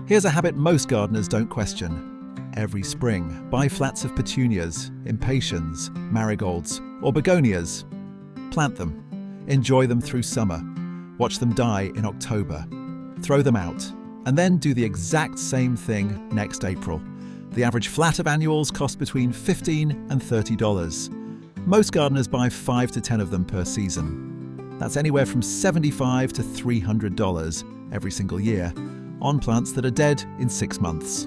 Here's a habit most gardeners don't question. Every spring, buy flats of petunias, impatiens, marigolds, or begonias. Plant them. Enjoy them through summer. Watch them die in October. Throw them out. And then do the exact same thing next April. The average flat of annuals cost between $15 and $30. Most gardeners buy 5 to 10 of them per season. That's anywhere from $75 to $300 every single year, on plants that are dead in 6 months.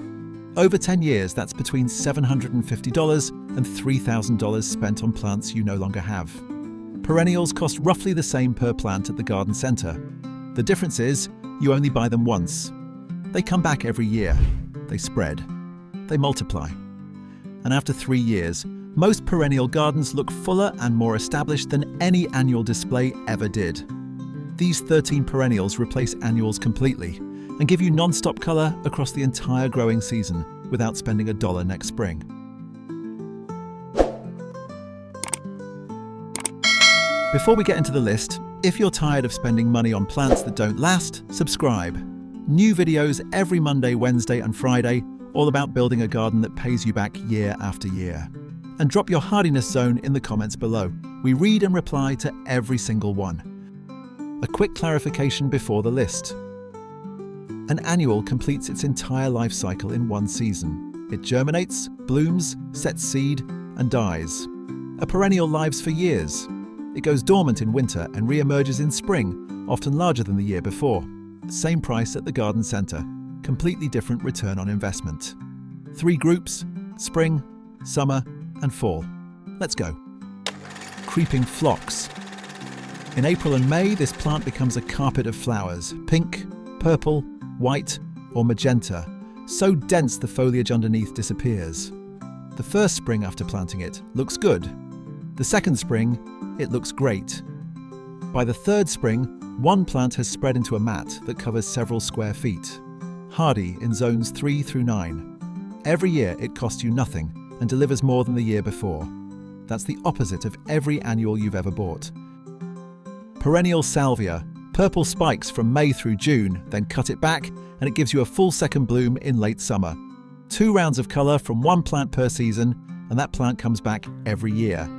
Over 10 years, that's between $750 and $3,000 spent on plants you no longer have. Perennials cost roughly the same per plant at the garden centre. The difference is, you only buy them once. They come back every year. They spread. They multiply. And after 3 years, most perennial gardens look fuller and more established than any annual display ever did. These 13 perennials replace annuals completely and give you non-stop colour across the entire growing season without spending $1 next spring. Before we get into the list, if you're tired of spending money on plants that don't last, subscribe. New videos every Monday, Wednesday and Friday, all about building a garden that pays you back year after year. And drop your hardiness zone in the comments below. We read and reply to every single one. A quick clarification before the list. An annual completes its entire life cycle in one season. It germinates, blooms, sets seed, and dies. A perennial lives for years. It goes dormant in winter and re-emerges in spring, often larger than the year before. Same price at the garden centre. Completely different return on investment. 3 groups: spring, summer, and fall. Let's go. Creeping phlox. In April and May, this plant becomes a carpet of flowers, pink, purple, white, or magenta, so dense the foliage underneath disappears. The first spring after planting it looks good. The second spring, it looks great. By the third spring, one plant has spread into a mat that covers several square feet. Hardy in zones 3 through 9. Every year it costs you nothing and delivers more than the year before. That's the opposite of every annual you've ever bought. Perennial Salvia. Purple spikes from May through June, then cut it back and it gives you a full second bloom in late summer. 2 rounds of colour from one plant per season, and that plant comes back every year.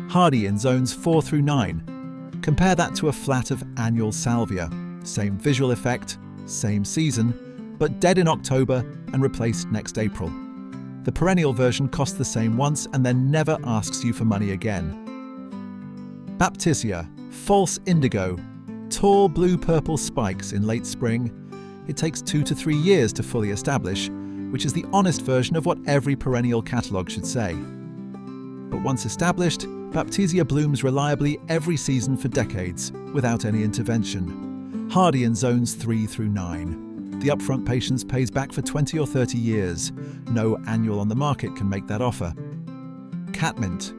Hardy in zones 4 through 9. Compare that to a flat of annual salvia. Same visual effect, same season, but dead in October and replaced next April. The perennial version costs the same once and then never asks you for money again. Baptisia, false indigo. Tall blue-purple spikes in late spring. It takes 2 to 3 years to fully establish, which is the honest version of what every perennial catalogue should say. But once established, Baptisia blooms reliably every season for decades, without any intervention. Hardy in zones 3 through 9. The upfront patience pays back for 20 or 30 years. No annual on the market can make that offer. Catmint.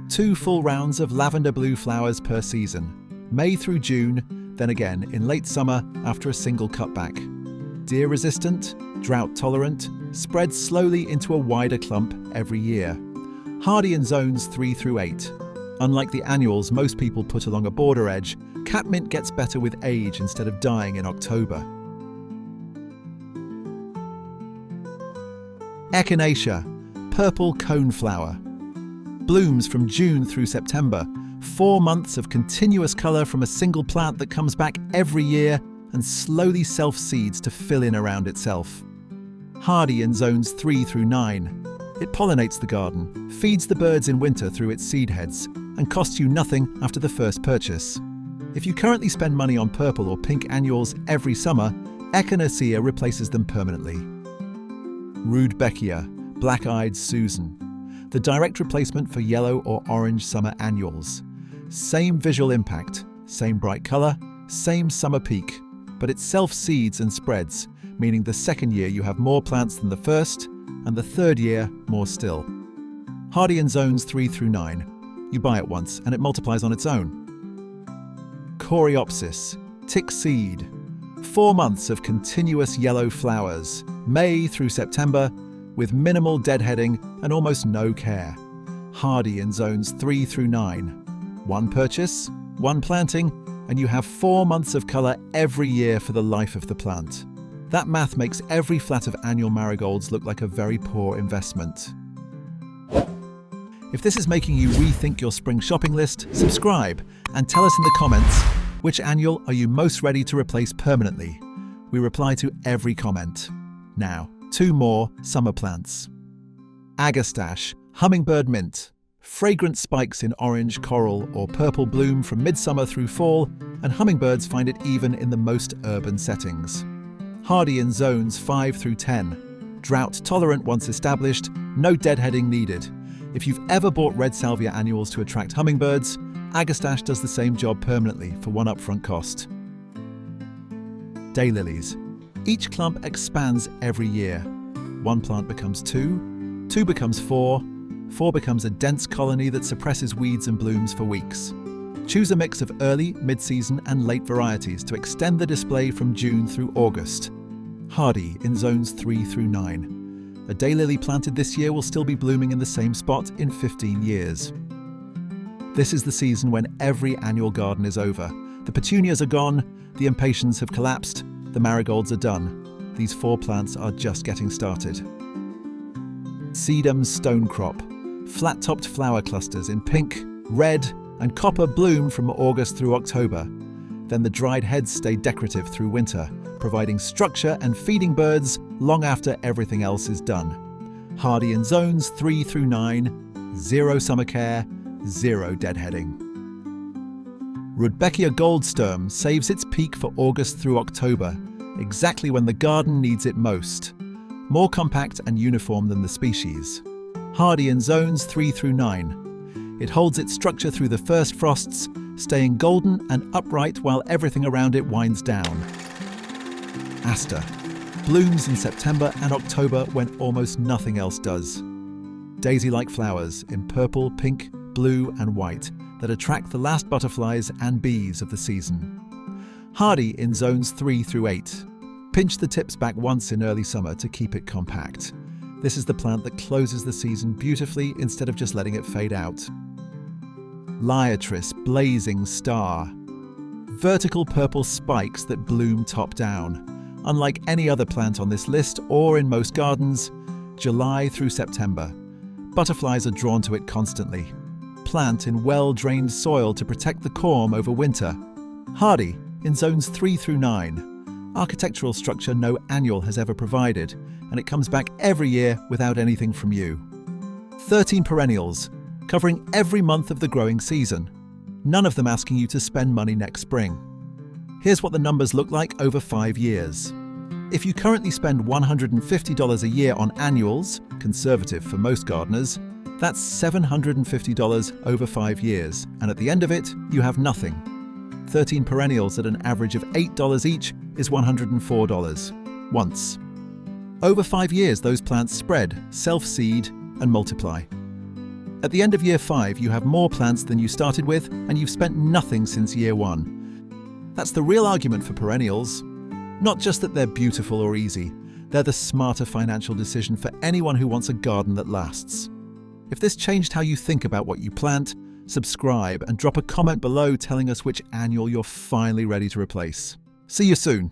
2 full rounds of lavender blue flowers per season. May through June, then again in late summer after a single cutback. Deer resistant, drought tolerant, spreads slowly into a wider clump every year. Hardy in zones 3 through 8. Unlike the annuals most people put along a border edge, Catmint gets better with age instead of dying in October. Echinacea, purple coneflower. Blooms from June through September. 4 months of continuous colour from a single plant that comes back every year and slowly self-seeds to fill in around itself. Hardy in zones 3 through 9. It pollinates the garden, feeds the birds in winter through its seed heads, and costs you nothing after the first purchase. If you currently spend money on purple or pink annuals every summer, Echinacea replaces them permanently. Rudbeckia, black-eyed Susan. The direct replacement for yellow or orange summer annuals. Same visual impact, same bright colour, same summer peak, but it self-seeds and spreads, meaning the second year you have more plants than the first, and the third year more still. Hardy in zones 3 through 9. You buy it once and it multiplies on its own. Coreopsis, tick seed. 4 months of continuous yellow flowers, May through September, with minimal deadheading and almost no care. Hardy in zones 3 through 9. 1 purchase, 1 planting, and you have 4 months of colour every year for the life of the plant. That math makes every flat of annual marigolds look like a very poor investment. If this is making you rethink your spring shopping list, subscribe and tell us in the comments which annual are you most ready to replace permanently. We reply to every comment. Now, 2 more summer plants. Agastache, hummingbird mint. Fragrant spikes in orange, coral or purple bloom from midsummer through fall, and hummingbirds find it even in the most urban settings. Hardy in zones 5 through 10. Drought tolerant once established, no deadheading needed. If you've ever bought red salvia annuals to attract hummingbirds, Agastache does the same job permanently for one upfront cost. Daylilies. Each clump expands every year. 1 plant becomes 2, 2 becomes 4, 4 becomes a dense colony that suppresses weeds and blooms for weeks. Choose a mix of early, mid-season and late varieties to extend the display from June through August. Hardy in zones 3 through 9. A daylily planted this year will still be blooming in the same spot in 15 years. This is the season when every annual garden is over. The petunias are gone, the impatiens have collapsed, the marigolds are done. These 4 plants are just getting started. Sedum stonecrop. Flat-topped flower clusters in pink, red and copper bloom from August through October. Then the dried heads stay decorative through winter, providing structure and feeding birds long after everything else is done. Hardy in zones 3 through 9, 0 summer care, 0 deadheading. Rudbeckia goldsturm saves its peak for August through October, exactly when the garden needs it most. More compact and uniform than the species. Hardy in zones 3 through 9. It holds its structure through the first frosts, staying golden and upright while everything around it winds down. Aster. Blooms in September and October when almost nothing else does. Daisy-like flowers in purple, pink, blue and white that attract the last butterflies and bees of the season. Hardy in zones 3 through 8. Pinch the tips back once in early summer to keep it compact. This is the plant that closes the season beautifully instead of just letting it fade out. Liatris blazing star. Vertical purple spikes that bloom top down. Unlike any other plant on this list or in most gardens, July through September. Butterflies are drawn to it constantly. Plant in well-drained soil to protect the corm over winter. Hardy in zones 3 through 9. Architectural structure no annual has ever provided, and it comes back every year without anything from you. 13 perennials, covering every month of the growing season. None of them asking you to spend money next spring. Here's what the numbers look like over 5 years. If you currently spend $150 a year on annuals, conservative for most gardeners, that's $750 over 5 years, and at the end of it, you have nothing. 13 perennials at an average of $8 each is $104. Once. Over 5 years, those plants spread, self-seed, and multiply. At the end of year 5, you have more plants than you started with, and you've spent nothing since year 1. That's the real argument for perennials. Not just that they're beautiful or easy, they're the smarter financial decision for anyone who wants a garden that lasts. If this changed how you think about what you plant, subscribe and drop a comment below telling us which annual you're finally ready to replace. See you soon.